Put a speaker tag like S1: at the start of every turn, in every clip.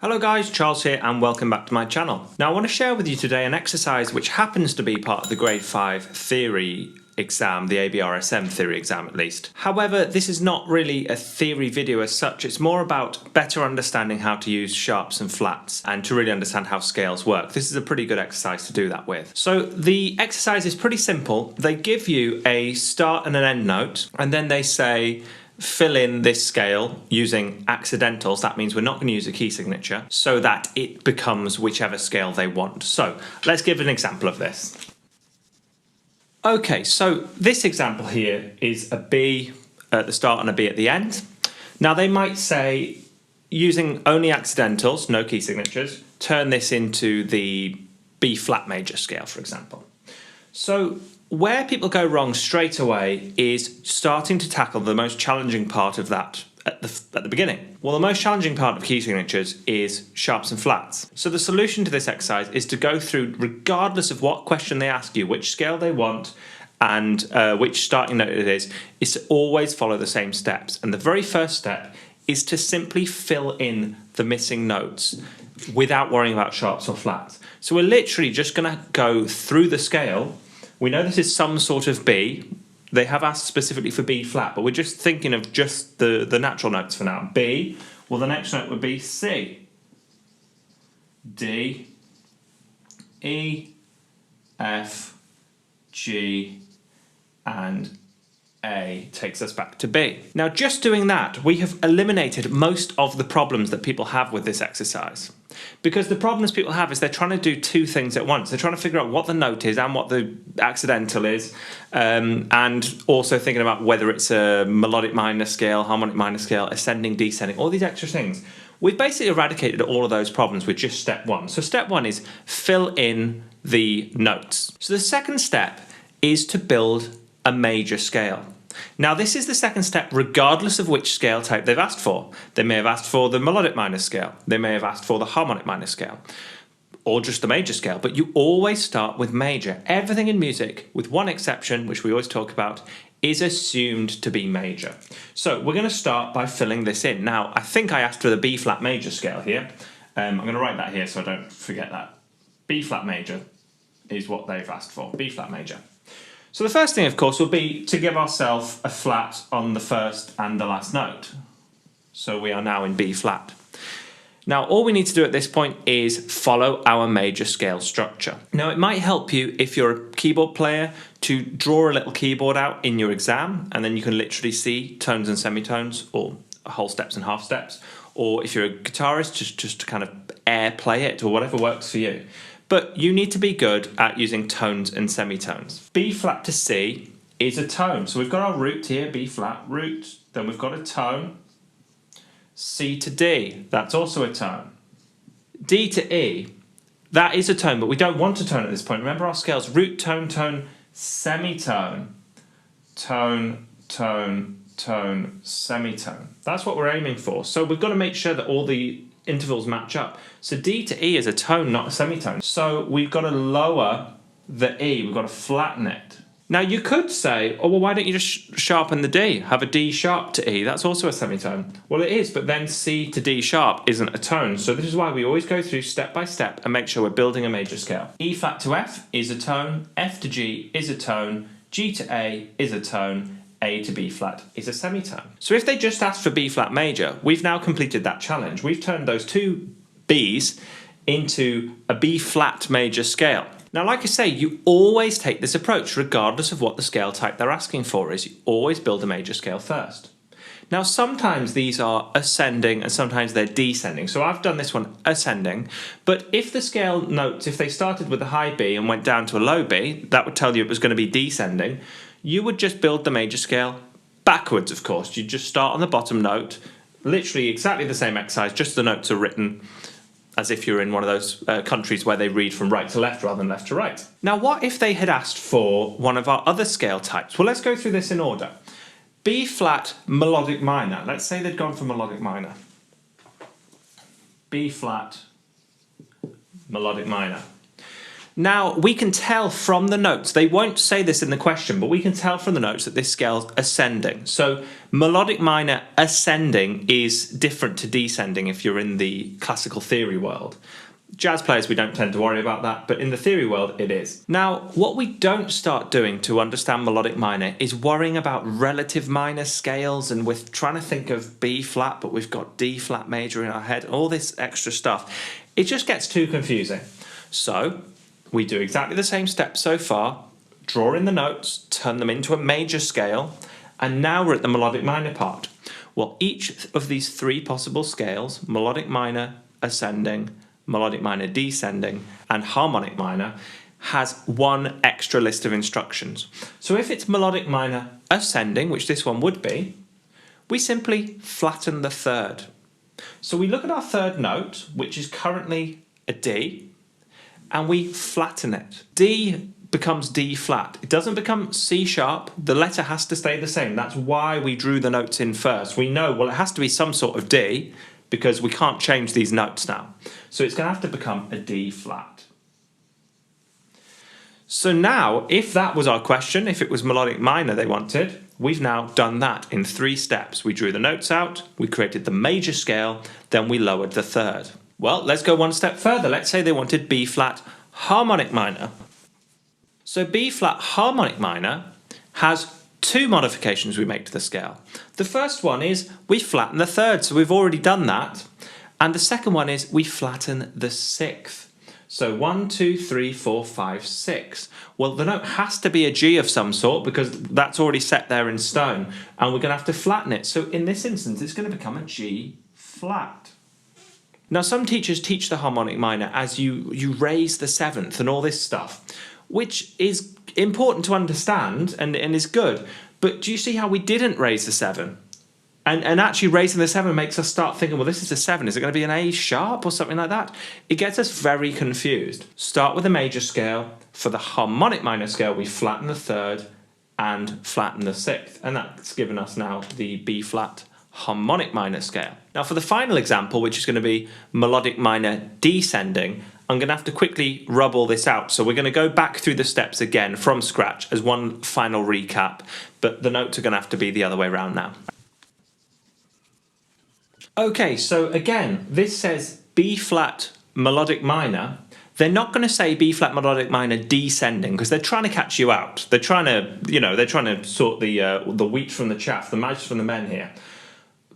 S1: Hello guys, Charles here and welcome back to my channel. Now I want to share with you today an exercise which happens to be part of the grade 5 theory exam, the ABRSM theory exam at least. However, this is not really a theory video as such, it's more about better understanding how to use sharps and flats and to really understand how scales work. This is a pretty good exercise to do that with. So the exercise is pretty simple. They give you a start and an end note and then they say fill in this scale using accidentals. That means we're not going to use a key signature so that it becomes whichever scale they want. So let's give an example of this. Okay, so this example here is a B at the start and a B at the end. Now they might say using only accidentals, no key signatures, turn this into the B flat major scale, for example. So where people go wrong straight away is starting to tackle the most challenging part of that at the beginning. Well, the most challenging part of key signatures is sharps and flats. So the solution to this exercise is to go through, regardless of what question they ask you, which scale they want, and which starting note it is to always follow the same steps. And the very first step is to simply fill in the missing notes without worrying about sharps or flats. So we're literally just going to go through the scale. We know this is some sort of B. They have asked specifically for B flat, but we're just thinking of just the natural notes for now. B, well the next note would be C, D, E, F, G, and A takes us back to B. Now just doing that, we have eliminated most of the problems that people have with this exercise. Because the problems people have is they're trying to do two things at once. They're trying to figure out what the note is and what the accidental is, and also thinking about whether it's a melodic minor scale, harmonic minor scale, ascending, descending, all these extra things. We've basically eradicated all of those problems with just step one. So step one is fill in the notes. So the second step is to build a major scale. Now this is the second step regardless of which scale type they've asked for. They may have asked for the melodic minor scale, they may have asked for the harmonic minor scale, or just the major scale, but you always start with major. Everything in music, with one exception, which we always talk about, is assumed to be major. So we're going to start by filling this in. Now I think I asked for the B flat major scale here. I'm going to write that here so I don't forget that. B flat major is what they've asked for, B flat major. So the first thing, of course, will be to give ourselves a flat on the first and the last note. So we are now in B flat. Now, all we need to do at this point is follow our major scale structure. Now, it might help you if you're a keyboard player to draw a little keyboard out in your exam, and then you can literally see tones and semitones, or whole steps and half steps. Or if you're a guitarist, just to kind of air play it, or whatever works for you. But you need to be good at using tones and semitones. B flat to C is a tone. So we've got our root here, B flat, root. Then we've got a tone. C to D, that's also a tone. D to E, that is a tone, but we don't want a tone at this point. Remember our scales, root, tone, tone, semitone, tone, tone, tone, semitone. That's what we're aiming for. So we've got to make sure that all the intervals match up. So D to E is a tone, not a semitone. So we've got to lower the E, we've got to flatten it. Now you could say, oh well, why don't you just sharpen the D? Have a D sharp to E, that's also a semitone. Well it is, but then C to D sharp isn't a tone. So this is why we always go through step by step and make sure we're building a major scale. E flat to F is a tone, F to G is a tone, G to A is a tone, A to B flat is a semitone. So if they just asked for B flat major, we've now completed that challenge. We've turned those two Bs into a B flat major scale. Now, like I say, you always take this approach regardless of what the scale type they're asking for is. You always build a major scale first. Now, sometimes these are ascending and sometimes they're descending. So I've done this one ascending, but if the scale notes, if they started with a high B and went down to a low B, that would tell you it was going to be descending. You would just build the major scale backwards, of course. You just start on the bottom note, literally exactly the same exercise, just the notes are written as if you're in one of those countries where they read from right to left rather than left to right. Now, what if they had asked for one of our other scale types? Well, let's go through this in order. B flat melodic minor. Let's say they'd gone for melodic minor. B flat melodic minor. Now, we can tell from the notes, they won't say this in the question, but we can tell from the notes that this scale's ascending. So melodic minor ascending is different to descending if you're in the classical theory world. Jazz players, we don't tend to worry about that, but in the theory world, it is. Now, what we don't start doing to understand melodic minor is worrying about relative minor scales, and we're trying to think of B flat, but we've got D flat major in our head, all this extra stuff. It just gets too confusing. So we do exactly the same steps so far, draw in the notes, turn them into a major scale, and now we're at the melodic minor part. Well, each of these three possible scales, melodic minor ascending, melodic minor descending, and harmonic minor, has one extra list of instructions. So if it's melodic minor ascending, which this one would be, we simply flatten the third. So we look at our third note, which is currently a D, and we flatten it. D becomes D flat. It doesn't become C sharp. The letter has to stay the same. That's why we drew the notes in first. We know, well, it has to be some sort of D, because we can't change these notes now. So it's going to have to become a D flat. So now, if that was our question, if it was melodic minor they wanted, we've now done that in 3 steps. We drew the notes out, we created the major scale, then we lowered the third. Well, let's go one step further. Let's say they wanted B flat harmonic minor. So B flat harmonic minor has 2 modifications we make to the scale. The first one is we flatten the third, so we've already done that. And the second one is we flatten the 6th. So 1, 2, 3, 4, 5, 6. Well, the note has to be a G of some sort because that's already set there in stone, and we're going to have to flatten it. So in this instance, it's going to become a G flat. Now, some teachers teach the harmonic minor as you raise the 7th and all this stuff, which is important to understand and is good. But do you see how we didn't raise the 7? And actually raising the 7 makes us start thinking, well, this is a 7. Is it going to be an A sharp or something like that? It gets us very confused. Start with a major scale. For the harmonic minor scale, we flatten the third and flatten the 6th. And that's given us now the B flat harmonic minor scale. Now for the final example, which is going to be melodic minor descending, I'm going to have to quickly rub all this out. So we're going to go back through the steps again from scratch as one final recap, but the notes are going to have to be the other way around now. Okay, so again, this says B flat melodic minor. They're not going to say B flat melodic minor descending because they're trying to catch you out. They're trying to, sort the wheat from the chaff, the mice from the men here.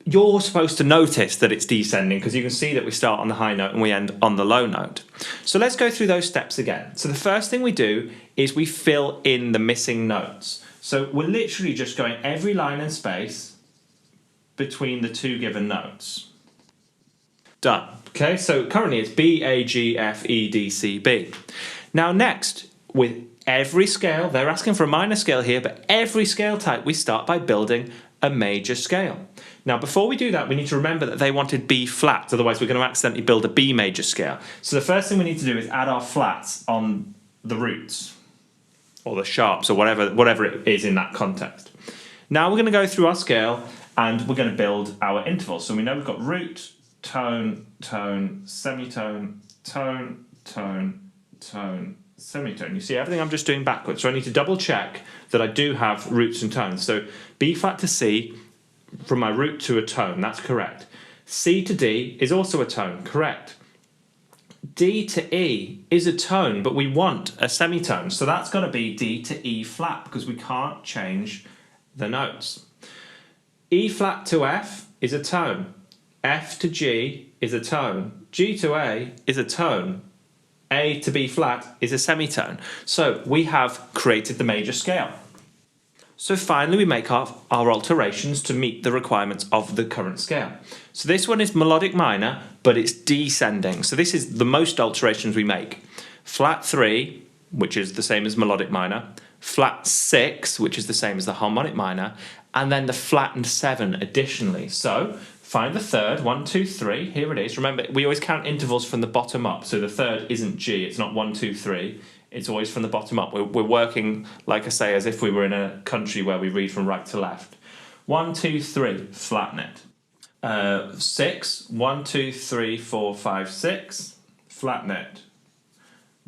S1: You're supposed to notice that it's descending because you can see that we start on the high note and we end on the low note. So let's go through those steps again. So the first thing we do is we fill in the missing notes. So we're literally just going every line and space between the 2 given notes. Done. Okay, so currently it's B, A, G, F, E, D, C, B. Now next, with every scale, they're asking for a minor scale here, but every scale type we start by building a major scale. Now before we do that, we need to remember that they wanted B flat, otherwise we're going to accidentally build a B major scale. So the first thing we need to do is add our flats on the roots, or the sharps, or whatever it is in that context. Now we're going to go through our scale and we're going to build our intervals. So we know we've got root, tone, tone, semitone, tone, tone, tone, semitone. You see everything I'm just doing backwards. So I need to double check that I do have roots and tones. So B flat to C, from my root to a tone, that's correct. C to D is also a tone, correct. D to E is a tone, but we want a semitone. So that's got to be D to E flat because we can't change the notes. E flat to F is a tone. F to G is a tone. G to A is a tone. A to B flat is a semitone. So we have created the major scale. So finally we make our alterations to meet the requirements of the current scale. So this one is melodic minor, but it's descending. So this is the most alterations we make. Flat 3, which is the same as melodic minor. Flat 6, which is the same as the harmonic minor. And then the flattened 7 additionally. So find the third, 1, 2, 3, here it is. Remember, we always count intervals from the bottom up. So the third isn't G, it's not 1, 2, 3. It's always from the bottom up. We're working, like I say, as if we were in a country where we read from right to left. 1, 2, 3, flatten it. 6, 1, 2, 3, 4, 5, 6, flatten it.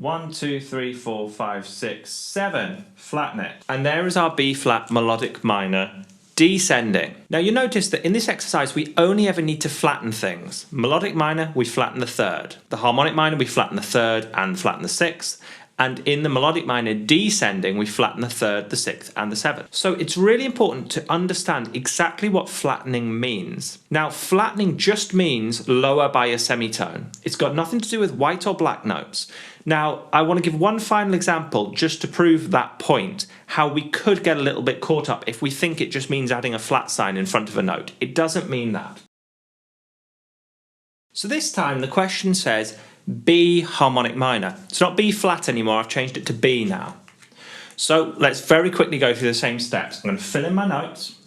S1: 1, 2, 3, 4, 5, 6, 7. Flatten it. And there is our B flat melodic minor descending. Now you notice that in this exercise we only ever need to flatten things. Melodic minor, we flatten the third. The harmonic minor, we flatten the third and flatten the sixth. And in the melodic minor descending, we flatten the third, the sixth, and the seventh. So it's really important to understand exactly what flattening means. Now, flattening just means lower by a semitone. It's got nothing to do with white or black notes. Now, I want to give one final example just to prove that point, how we could get a little bit caught up if we think it just means adding a flat sign in front of a note. It doesn't mean that. So this time the question says B harmonic minor. It's not B flat anymore, I've changed it to B now. So let's very quickly go through the same steps. I'm going to fill in my notes.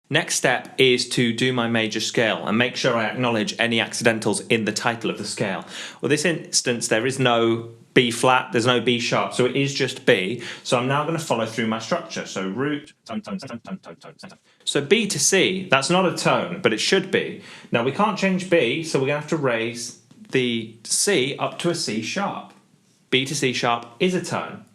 S1: Next step is to do my major scale and make sure I acknowledge any accidentals in the title of the scale. Well, this instance there is no B flat, there's no B sharp, so it is just B. So I'm now going to follow through my structure. So root, tone, tone, tone, tone, tone, tone, tone. So B to C, that's not a tone, but it should be. Now we can't change B, so we're going to have to raise the C up to a C sharp. B to C sharp is a tone.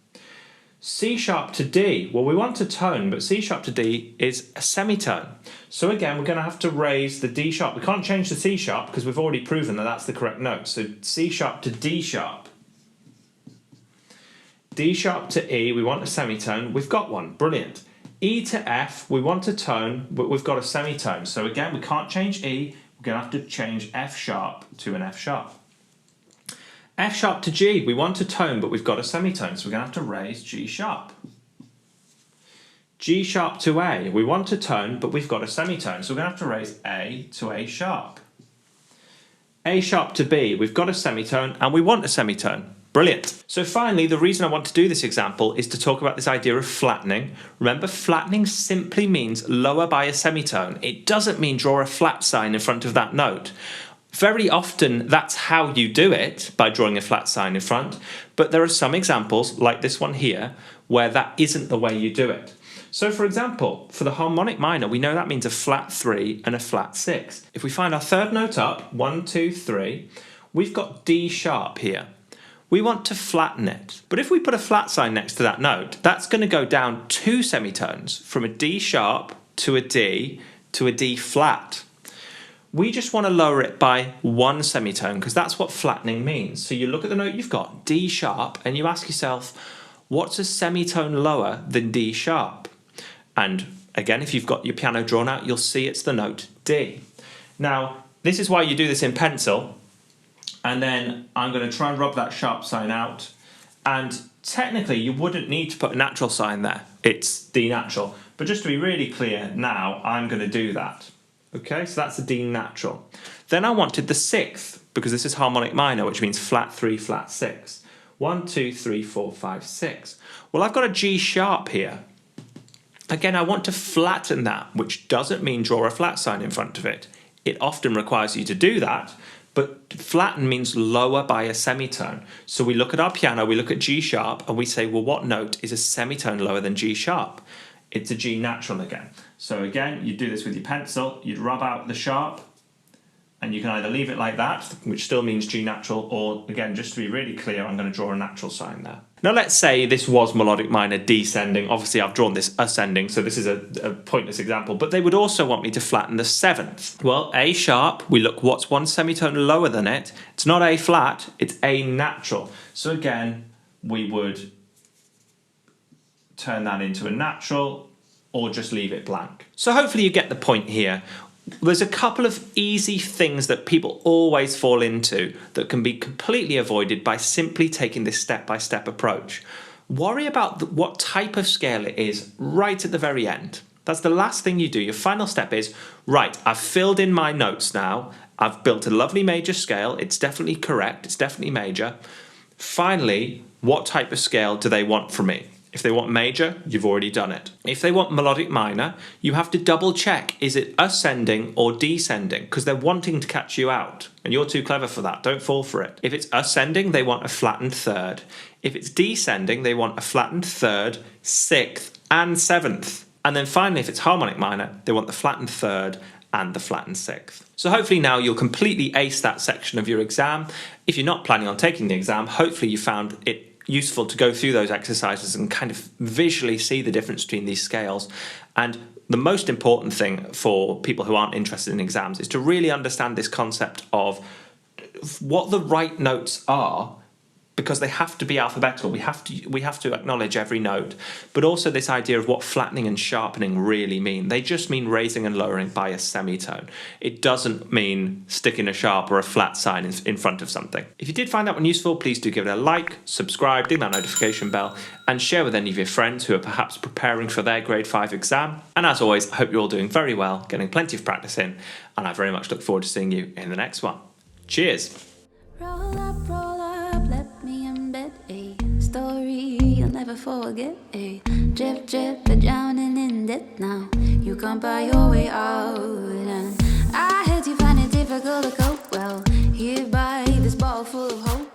S1: C sharp to D, well we want a tone, but C sharp to D is a semitone. So again we're going to have to raise the D sharp. We can't change the C sharp because we've already proven that that's the correct note. So C sharp to D sharp. D sharp to E, we want a semitone, we've got one, brilliant. E to F, we want a tone, but we've got a semitone. So again we can't change E, we're going to have to change F sharp to an F sharp. F sharp to G, we want a tone, but we've got a semitone, so we're going to have to raise G sharp. G sharp to A, we want a tone, but we've got a semitone, so we're going to have to raise A to A sharp. A sharp to B, we've got a semitone, and we want a semitone. Brilliant. So finally, the reason I want to do this example is to talk about this idea of flattening. Remember, flattening simply means lower by a semitone. It doesn't mean draw a flat sign in front of that note. Very often that's how you do it, by drawing a flat sign in front, but there are some examples, like this one here, where that isn't the way you do it. So for example, for the harmonic minor, we know that means a flat 3 and a flat 6. If we find our third note up, 1, 2, 3, we've got D sharp here. We want to flatten it, but if we put a flat sign next to that note, that's going to go down 2 semitones, from a D sharp to a D flat. We just want to lower it by 1 semitone because that's what flattening means. So you look at the note you've got, D sharp, and you ask yourself, what's a semitone lower than D sharp? And again, if you've got your piano drawn out, you'll see it's the note D. Now, this is why you do this in pencil, and then I'm going to try and rub that sharp sign out. And technically, you wouldn't need to put a natural sign there. It's D natural. But just to be really clear now, I'm going to do that. Okay, so that's a D natural. Then I wanted the sixth, because this is harmonic minor, which means flat 3, flat 6. 1, 2, 3, 4, 5, 6. Well, I've got a G sharp here. Again, I want to flatten that, which doesn't mean draw a flat sign in front of it. It often requires you to do that, but flatten means lower by a semitone. So we look at our piano, we look at G sharp, and we say, well, what note is a semitone lower than G sharp? It's a G natural again. So again, you do this with your pencil, you'd rub out the sharp, and you can either leave it like that, which still means G natural, or again, just to be really clear, I'm going to draw a natural sign there. Now let's say this was melodic minor descending. Obviously I've drawn this ascending, so this is a pointless example, but they would also want me to flatten the seventh. Well, A sharp, we look what's 1 semitone lower than it. It's not A flat, it's A natural. So again, we would turn that into a natural, or just leave it blank. So hopefully you get the point here. There's a couple of easy things that people always fall into that can be completely avoided by simply taking this step-by-step approach. Worry about what type of scale it is right at the very end. That's the last thing you do. Your final step is, right, I've filled in my notes now. I've built a lovely major scale. It's definitely correct. It's definitely major. Finally, what type of scale do they want from me? If they want major, you've already done it. If they want melodic minor, you have to double check, is it ascending or descending? Because they're wanting to catch you out, and you're too clever for that. Don't fall for it. If it's ascending, they want a flattened third. If it's descending, they want a flattened third, sixth, and seventh. And then finally, if it's harmonic minor, they want the flattened third and the flattened sixth. So hopefully now you'll completely ace that section of your exam. If you're not planning on taking the exam, hopefully you found it useful to go through those exercises and kind of visually see the difference between these scales. And the most important thing for people who aren't interested in exams is to really understand this concept of what the right notes are, because they have to be alphabetical. We have to acknowledge every note, but also this idea of what flattening and sharpening really mean. They just mean raising and lowering by a semitone. It doesn't mean sticking a sharp or a flat sign in front of something. If you did find that one useful, please do give it a like, subscribe, ding that notification bell, and share with any of your friends who are perhaps preparing for their grade 5 exam. And as always, I hope you're all doing very well, getting plenty of practice in, and I very much look forward to seeing you in the next one. Cheers.
S2: Roll up, let me embed a story you'll never forget. A drip, drip, but drowning in debt now. You can't buy your way out, and I heard you find it difficult to cope. Well, here by this bottle full of hope.